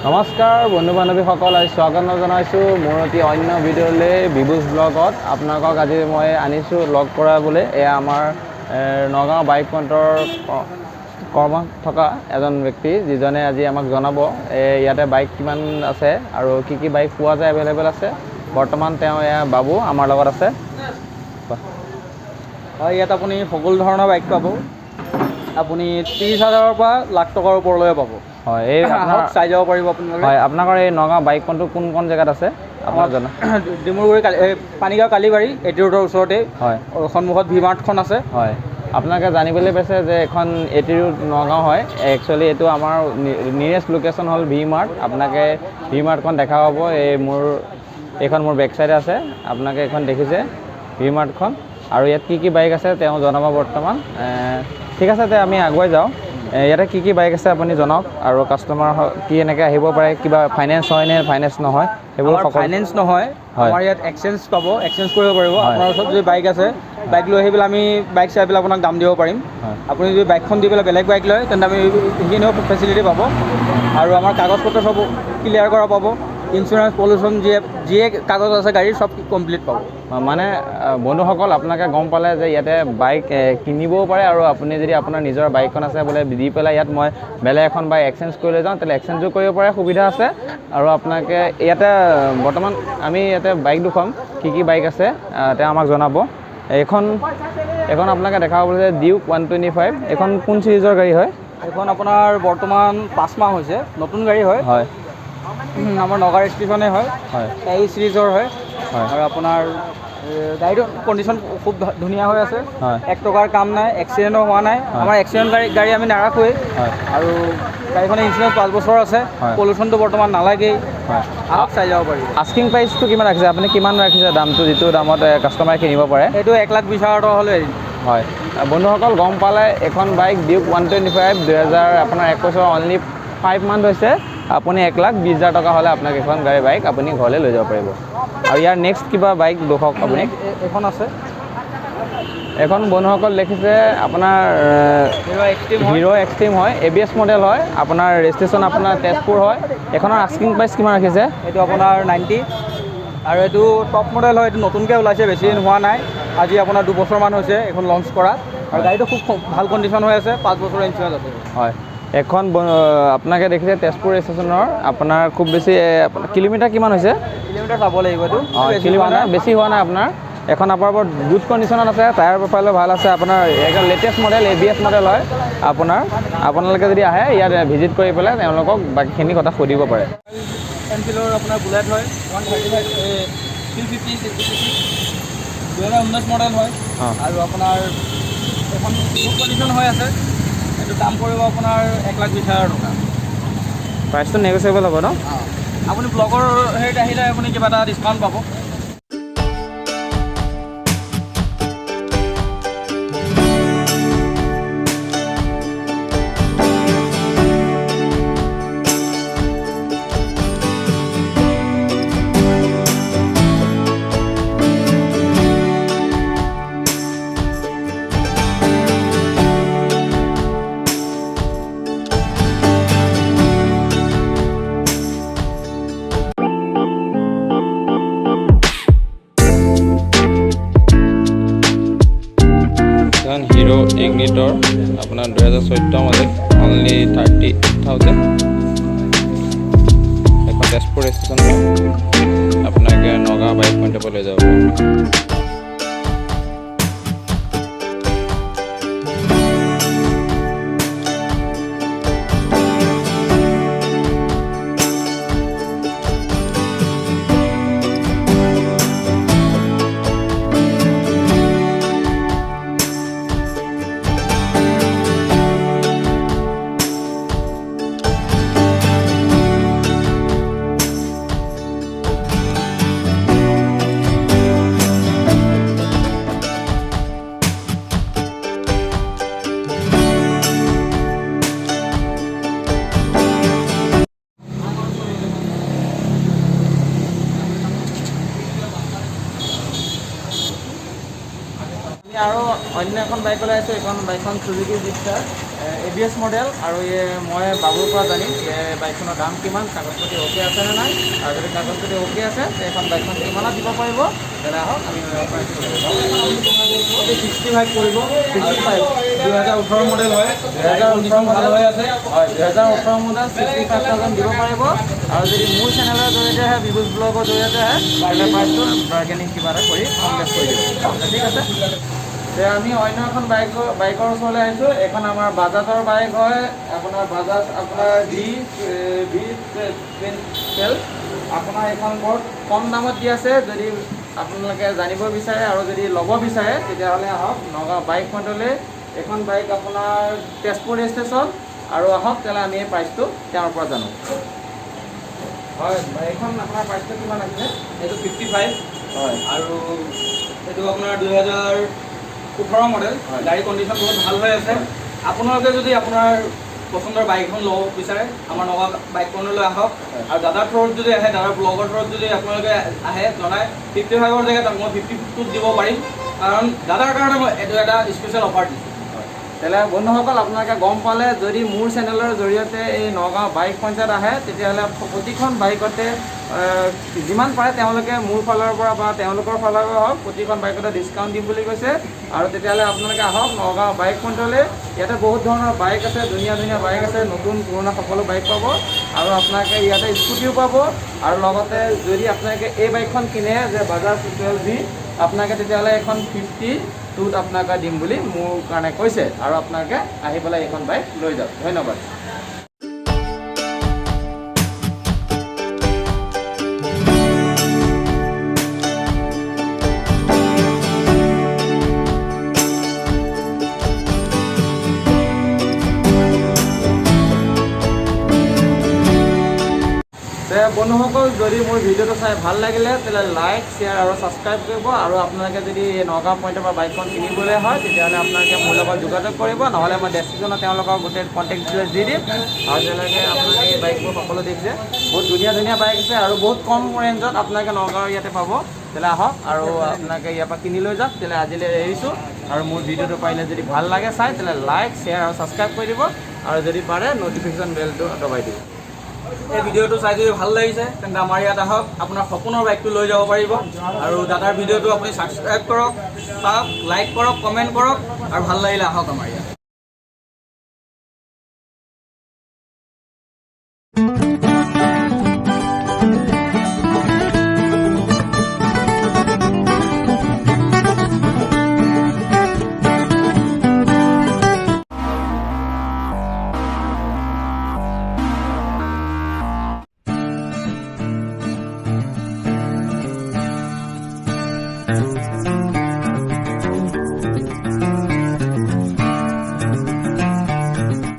নমস্কাৰ বন্ধু বান্ধৱীসকল, স্বাগত জনাইছোঁ মোৰ অতি অন্য ভিডিঅ'লৈ বিবুজ ব্লগত। আপোনালোকক আজি মই আনিছোঁ লগ কৰাবলৈ। এয়া আমাৰ নগাঁও বাইক পইণ্টৰ কৰ্মত থকা এজন ব্যক্তি, যিজনে আজি আমাক জনাব ইয়াতে বাইক কিমান আছে আৰু কি বাইক পোৱা যায়, এভেইলেবল আছে। বৰ্তমান তেওঁ এয়া বাবু আমাৰ লগত আছে। হয়, ইয়াত আপুনি সকলো ধৰণৰ বাইক পাব। আপুনি 30,000ৰ পৰা লাখ টকাৰ ওপৰলৈ পাব। হয়, এই আপোনাক চাই যাব পাৰিব আপোনালোকে। হয়, আপোনালোকৰ এই নগাঁও বাইক পইণ্টটো কোন জেগাত আছে আপোনাক জনা? ডিমৰুগুৰি পানীগাঁও কালিবাৰী এটি ৰোডৰ ওচৰতে। হয়, সন্মুখত ভি মাৰ্টখন আছে। হয়, আপোনালোকে জানিবলৈ পাইছে যে এখন এটি ৰোড নগাঁও হয়। একচুৱেলি এইটো আমাৰ নিয়েৰেষ্ট লোকেশ্যন হ'ল ভি মাৰ্ট। আপোনালোকে ভি মাৰ্টখন দেখা পাব। এইখন মোৰ বেক চাইডে আছে। আপোনালোকে এইখন দেখিছে ভি মাৰ্টখন। আৰু ইয়াত কি বাইক আছে তেওঁ জনাব বৰ্তমান। ঠিক আছে, তে আমি আগুৱাই যাওঁ। ইয়াতে কি বাইক আছে আপুনি জনাওক, আৰু কাষ্টমাৰ কি এনেকৈ আহিব পাৰে, কিবা ফাইনেন্স হয় নে ফাইনেন্স নহয় সেইবোৰ? ফাইনেন্স নহয়, আমাৰ ইয়াত এক্সচেঞ্জ পাব, এক্সচেঞ্জ কৰিব পাৰিব। আপোনাৰ ওচৰত যদি বাইক আছে, বাইক লৈ আহি পেলাই আমি বাইক চাই পেলাই আপোনাক দাম দিব পাৰিম। আপুনি যদি বাইকখন দি পেলাই বেলেগ বাইক লয় তেন্তে আমি সেইখিনিও ফেচিলিটি পাব। আৰু আমাৰ কাগজ পত্ৰ চব ক্লিয়াৰ কৰা পাব। ইঞ্চুৰেঞ্চ, পলিউশ্যন, যিয়ে কাগজ আছে গাড়ীৰ চব কমপ্লিট পাব। মানে বন্ধুসকল, আপোনালোকে গম পালে যে ইয়াতে বাইক কিনিবও পাৰে, আৰু আপুনি যদি আপোনাৰ নিজৰ বাইকখন আছে বোলে দি পেলাই ইয়াত মই বেলেগ এখন বাইক এক্সচেঞ্জ কৰি লৈ যাওঁ, তেতিয়াহ'লে এক্সচেঞ্জো কৰিব পাৰে, সুবিধা আছে। আৰু আপোনালোকে ইয়াতে বৰ্তমান আমি ইয়াতে বাইক দুখন কি বাইক আছে তেওঁ আমাক জনাব। এইখন আপোনালোকে দেখা পাব যে ডিউক 125। এইখন কোন চিৰিজৰ গাড়ী হয়? এইখন আপোনাৰ বৰ্তমান 5 মাহ হৈছে, নতুন গাড়ী হয়। হয়, আমাৰ নগা ৰেজিষ্ট্ৰেশ্যনে হয়। হয়, এই চিৰিজৰ হয়। হয়, আৰু আপোনাৰ গাড়ীটোৰ কণ্ডিশ্যন খুব ধুনীয়া হৈ আছে। হয়, 1 টকাৰ কাম নাই, এক্সিডেণ্টো হোৱা নাই। আমাৰ এক্সিডেণ্ট গাড়ী আমি নাৰাখোৱেই। হয়, আৰু গাড়ীখনৰ ইঞ্চুৰেঞ্চ 5 বছৰ আছে। পলিউশ্যনটো বৰ্তমান নালাগেই। হয়, চাই যাব পাৰিব। আস্কিং প্ৰাইচটো কিমান ৰাখিছে আপুনি? কিমান ৰাখিছে দামটো, যিটো দামত কাষ্টমাৰে কিনিব পাৰে? এইটো 1,20,000 টকা হ'লে এৰিম। হয়, বন্ধুসকল গম পালে, এখন বাইক ডিউক 125 2021 অনলি 5 মান্থ হৈছে। আপুনি 1,20,000 টকা হ'লে আপোনাক এখন বাইক আপুনি ঘৰলৈ লৈ যাব পাৰিব। আৰু ইয়াৰ নেক্সট কিবা বাইক দেখুৱাওক আপুনি। এখন আছে, এখন বন্ধুসকল দেখিছে আপোনাৰ হিৰ' এক্সট্ৰিম হয়, ABS মডেল হয়। আপোনাৰ ৰেজিষ্ট্ৰেশ্যন আপোনাৰ তেজপুৰ হয়। এখনৰ আস্কিং প্ৰাইচ কিমান ৰাখিছে? এইটো আপোনাৰ 90। আৰু এইটো টপ মডেল হয়, এইটো নতুনকৈ ওলাইছে, বেছি দিন হোৱা নাই। আজি আপোনাৰ 2 বছৰমান হৈছে এইখন লঞ্চ কৰা। আৰু গাড়ীটো খুব ভাল কণ্ডিশ্যন হৈ আছে, 5 বছৰৰ ইঞ্চুৰেঞ্চ আছে। হয়, এখন আপোনালোকে দেখিছে তেজপুৰ ৰেজিষ্ট্ৰেশ্যনৰ। আপোনাৰ খুব বেছি কিলোমিটাৰ কিমান হৈছে? কিলোমিটাৰ চাব লাগিব এইটো। কিলোমিটাৰ বেছি হোৱা নাই আপোনাৰ। এখন আপোনাৰ বৰ গুড কণ্ডিশ্যনত আছে, টায়াৰ প্ৰফাইলো ভাল আছে। আপোনাৰ একদম লেটেষ্ট মডেল, ABS মডেল হয়। আপোনালোকে যদি আহে ইয়াত ভিজিট কৰি পেলাই তেওঁলোকক বাকীখিনি কথা সুধিব পাৰে। এনফিল্ডৰ আপোনাৰ বুলেট হয়, 135 350 2019 মডেল হয়। আৰু আপোনাৰ এখন গুড কণ্ডিশ্যন হৈ আছে। এইটো দাম পৰিব আপোনাৰ 1,20,000 টকা। প্ৰাইচটো নেগচিয়েবল হ'ব ন? আপুনি ব্লগৰ হেৰিত আহিলে আপুনি কিবা এটা ডিছকাউণ্ট পাব। হিৰ' ইগনিটৰ আপোনাৰ 2014 মডেল, অনলি 30,000। এখন তেজপুৰ ৰেজিষ্ট্ৰেশ্যন হয়। আপোনালোকে নগাঁও বাইক পইণ্টৰ পৰা লৈ যাব পাৰিব। আৰু অন্য এখন বাইক ওলাই আছোঁ। এইখন বাইকখন চুজুকি জিক্সাৰ। ABS মডেল আৰু মই বাবুৰ পৰা জানিম যে বাইকখনৰ দাম কিমান, কাগজ পাতি অ'কে আছে নে নাই, আৰু যদি কাগজ পাতি অ'কে আছে তে এখন বাইকখন কিমানত দিব পাৰিব তেনে আহক আমি 65 পৰিব। 65 2018 মডেল হয়, 2018 ভাল হৈ আছে হয়, 2018 মডেল 65,000 দিব পাৰিব। আৰু যদি মোৰ চেনেলৰ জৰিয়তে আহে, বিভূজ ব্লগৰ জৰিয়তে আহে, তেনে প্ৰাইচটো বাৰ্গেনিং কিবা এটা কৰি কম বেছ কৰি দিব। ঠিক আছে, যে আমি অন্য এখন বাইকৰ ওচৰলৈ আহিছোঁ। এখন আমাৰ বাজাজৰ বাইক হয়, আপোনাৰ বাজাজ আপোনাৰ V12। আপোনাৰ এখন বৰ কম দামত দি আছে। যদি আপোনালোকে জানিব বিচাৰে আৰু যদি ল'ব বিচাৰে তেতিয়াহ'লে আহক নগাঁও বাইক পইণ্টলৈ। এখন বাইক আপোনাৰ তেজপুৰ ৰেজিষ্ট্ৰেশ্যন, আৰু আহক তেতিয়াহ'লে আমি এই প্ৰাইচটো তেওঁৰ পৰা জানো। হয়, এইখন আপোনাৰ প্ৰাইচটো কিমান আছিলে? এইটো 55 হয়, আৰু এইটো আপোনাৰ 2018 মডেল। গাড়ী কণ্ডিশ্যন বহুত ভাল হৈ আছে। আপোনালোকে যদি আপোনাৰ পচন্দৰ বাইক এখন ল'ব বিচাৰে আমাৰ নগাঁও বাইক পইণ্টলৈ আহক। আৰু দাদাৰ থ্ৰুত যদি আহে, দাদাৰ ব্লগৰ থ্ৰুত যদি আপোনালোকে আহে জনাই 55ৰ জেগাত মই 52ত দিব পাৰিম, কাৰণ দাদাৰ কাৰণে মই এইটো এটা স্পেচিয়েল অফাৰ দিছোঁ। তেতিয়াহ'লে বন্ধুসকল আপোনালোকে গম পালে, যদি মোৰ চেনেলৰ জৰিয়তে এই নগাঁও বাইক পইণ্টত আহে তেতিয়াহ'লে প্ৰতিখন বাইকতে যিমান পাৰে তেওঁলোকে মোৰ ফালৰ পৰা বা তেওঁলোকৰ ফালৰ পৰা হওক প্ৰতিখন বাইকতে ডিছকাউণ্ট দিম বুলি কৈছে। আৰু তেতিয়াহ'লে আপোনালোকে আহক নগাঁও বাইক পইণ্টলৈ। ইয়াতে বহুত ধৰণৰ বাইক আছে, ধুনীয়া ধুনীয়া বাইক আছে, নতুন পুৰণা সকলো বাইক পাব। আৰু আপোনালোকে ইয়াতে স্কুটিও পাব। আৰু লগতে যদি আপোনালোকে এই বাইকখন কিনে যে বাজাজ 12V, আপোনালোকে তেতিয়াহ'লে এখন 52ত আপোনালোকে দিম বুলি মোৰ কাৰণে কৈছে। আৰু আপোনালোকে আহি পেলাই এইখন বাইক লৈ যাওক। ধন্যবাদ। বন্ধুসকল, যদি মোৰ ভিডিঅ'টো চাই ভাল লাগিলে তেতিয়াহ'লে লাইক, শ্বেয়াৰ আৰু ছাবস্ক্ৰাইব কৰিব। আৰু আপোনালোকে যদি নগাঁও পইণ্টৰ পৰা বাইকখন কিনিবলৈ হয় তেতিয়াহ'লে আপোনালোকে মোৰ লগত যোগাযোগ কৰিব, নহ'লে মই ডেছক্ৰিপশ্যনত তেওঁলোকৰ গোটেই কণ্টেক্ট ডিটেইলছ দি দিম। আৰু যেনেকৈ আপোনালোকে এই বাইকবোৰ সকলো দেখিছে, বহুত ধুনীয়া ধুনীয়া বাইক আছে আৰু বহুত কম ৰেঞ্জত আপোনালোকে নগাঁৱৰ ইয়াতে পাব। তেতিয়াহ'লে আহক আৰু আপোনালোকে ইয়াৰ পৰা কিনি লৈ যাওক। তেতিয়াহ'লে আজিলৈ এৰিছোঁ। আৰু মোৰ ভিডিঅ'টো পাৰিলে যদি ভাল লাগে চাই তেতিয়াহ'লে লাইক, শ্বেয়াৰ আৰু ছাবস্ক্ৰাইব কৰি দিব। আৰু যদি পাৰে ন'টিফিকেশ্যন বেলটো দবাই দিব। এই ভিডিঅ'টো চাই যদি ভাল লাগিছে তেন্তে আমাৰ ইয়াত আহক, আপোনাৰ সপোনৰ বাইকটো লৈ যাব পাৰিব। আৰু দাদাৰ ভিডিঅ'টো আপুনি ছাবস্ক্ৰাইব কৰক, চাওক, লাইক কৰক, কমেণ্ট কৰক, আৰু ভাল লাগিলে আহক আমাৰ ইয়াত।